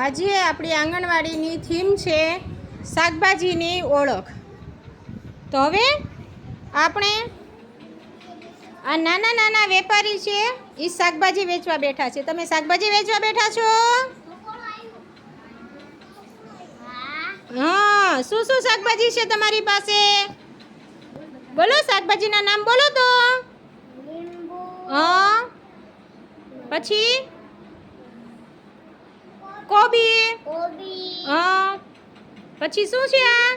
આજે આપણી આંગણવાડીની થીમ છે શાકભાજીની ઓળખ. તો હવે આપણે આ નાના નાના વેપારી છે એ શાકભાજી વેચવા બેઠા છે. તમે શાકભાજી વેચવા બેઠા છો? હા, શું શું શાકભાજી છે તમારી પાસે? બોલો, શાકભાજીના નામ બોલો તો. હા, પછી કોબી. હા, પછી શું છે આ?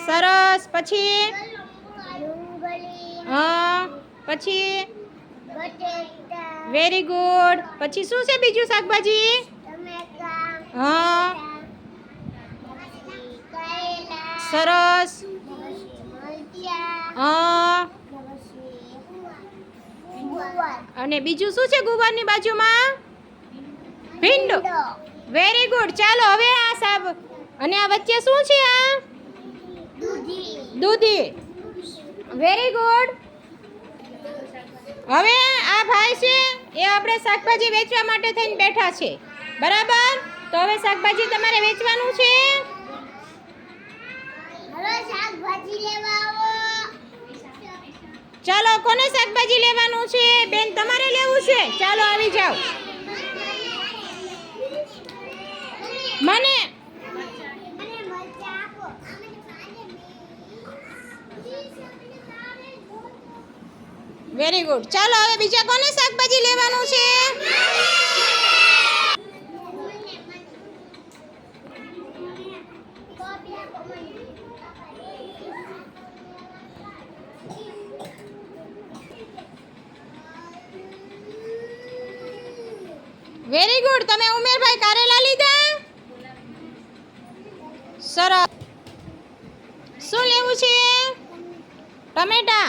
સરસ. પછી હા, પછી વેરી ગુડ. પછી શું છે બીજું શાકભાજી? હા, સરસ. હા, અને બીજું શું છે ગુવારની બાજુમાં? ભીંડો. Very good. ચાલો હવે આ સાબ અને આ વચ્ચે શું છે? આ દૂધી. Very good. હવે આ ભાઈ છે એ આપણે શાકભાજી વેચવા માટે થઈને બેઠા છે, બરાબર? તો હવે શાકભાજી તમારે વેચવાનું છે. ચાલો, કોને શાકભાજી લેવાનું છે? બેન, તમારે લેવું છે? ચાલો, આવી જાઓ. મને વેરી ગુડ. ચાલો, હવે બીજા કોને શાકભાજી લેવાનું છે? Very good. તમે ઉમેરભાઈ કારેલા લીધા? સરસ. શું લેવું છે? ટમેટા.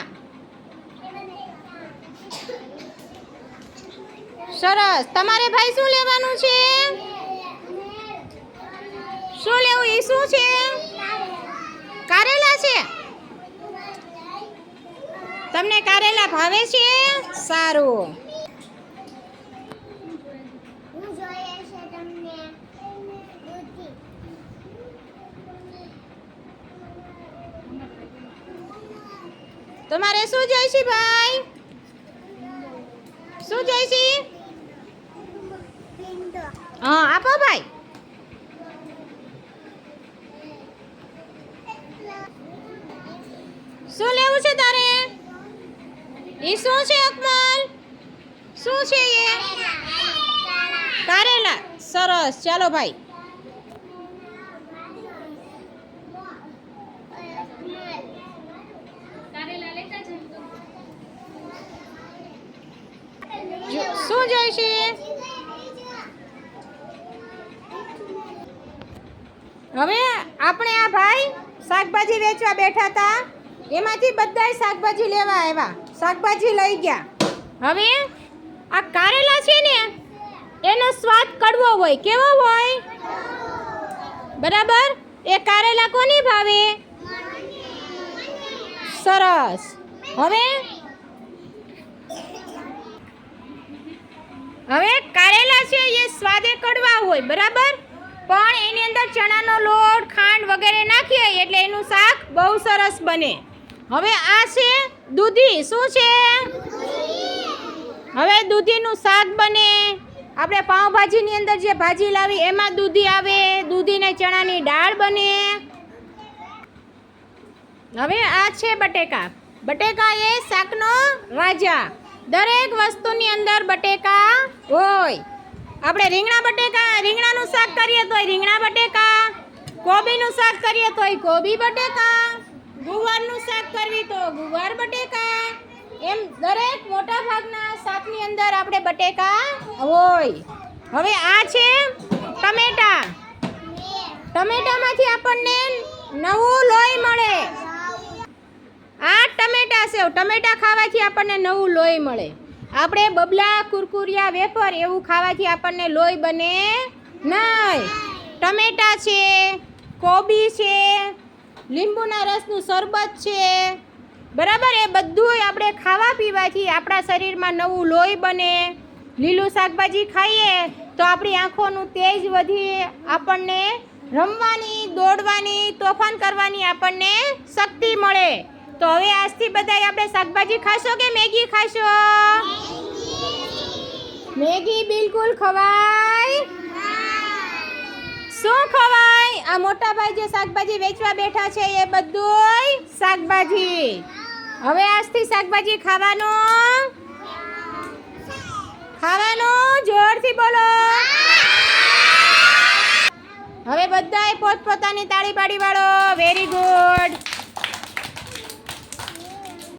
સરસ. તમારે ભાઈ શું લેવાનું છે? શું લેવું? એ શું છે? કારેલા છે. તમને કારેલા ભાવે છે? સારું. તમારે શું જોઈશે ભાઈ? શું જોઈશે? હા, આપો ભાઈ. શું લેવું છે તારે? એ શું છે અકમલ? શું છે એ? કારેલા. સરસ. ચાલો ભાઈ. શું જોઈશે? હવે આપણે આ ભાઈ શાકભાજી વેચવા બેઠા હતા, એમાંથી બધાય શાકભાજી લેવા આવ્યા, શાકભાજી લઈ ગયા. હવે આ કારેલા છે ને એનો સ્વાદ કડવો હોય. કેવો હોય? બરાબર. એ કારેલા કોની ભાવે? સરસ. હવે કારેલા છે એ સ્વાદે કડવા હોય, બરાબર, પણ એની અંદર ચણાનો લોટ, ખાંડ વગેરે નાખીએ એટલે એનું શાક બહુ સરસ બને. હવે આ છે દૂધી. શું છે? હવે દૂધીનું શાક બને. આપણે પાઉંભાજીની અંદર જે ભાજી લાવી એમાં દૂધી આવે. દૂધીને ચણાની દાળ બને. હવે આ છે બટેકા. બટેકા એ શાકનો રાજા. દરેક વસ્તુની અંદર બટેકા હોય. આપણે રીંગણાનું શાક કરીએ તોય રીંગણા બટેકા, કોબીનું શાક કરીએ તોય કોબી બટેકા, ગુવારનું શાક કરવી તો ગુવાર બટેકા. એમ દરેક મોટા ભાગના શાકની અંદર આપણે બટેકા હોય. હવે આ છે ટમેટા. ટમેટામાંથી આપણને નવું લોહી મળે. આ ટમેટા છે. ટમેટા ખાવાથી આપણને નવું લોહી મળે. આપણે બબલા, કુરકુરિયા, વેફર એવું ખાવાથી આપણને લોહી બને નહીં. ટમેટા છે, કોબી છે, લીંબુના રસનું શરબત છે, બરાબર. એ બધું આપણે ખાવા પીવાથી આપણા શરીરમાં નવું લોહી બને. લીલું શાકભાજી ખાઈએ તો આપણી આંખોનું તેજ વધી, આપણને રમવાની, દોડવાની, તોફાન કરવાની આપણને શક્તિ મળે. તો હવે આજથી બધાય આપણે શાકભાજી ખાશો કે મેગી ખાશો? મેગી બિલકુલ ખવાય? શું ખવાય? આ મોટા ભાઈ જે શાકભાજી વેચવા બેઠા છે એ બધુંય શાકભાજી. હવે આજથી શાકભાજી ખાવાનું, જોરથી બોલો. હવે બધાય પોતપોતાની તાળી પાડી વાળો. Very good.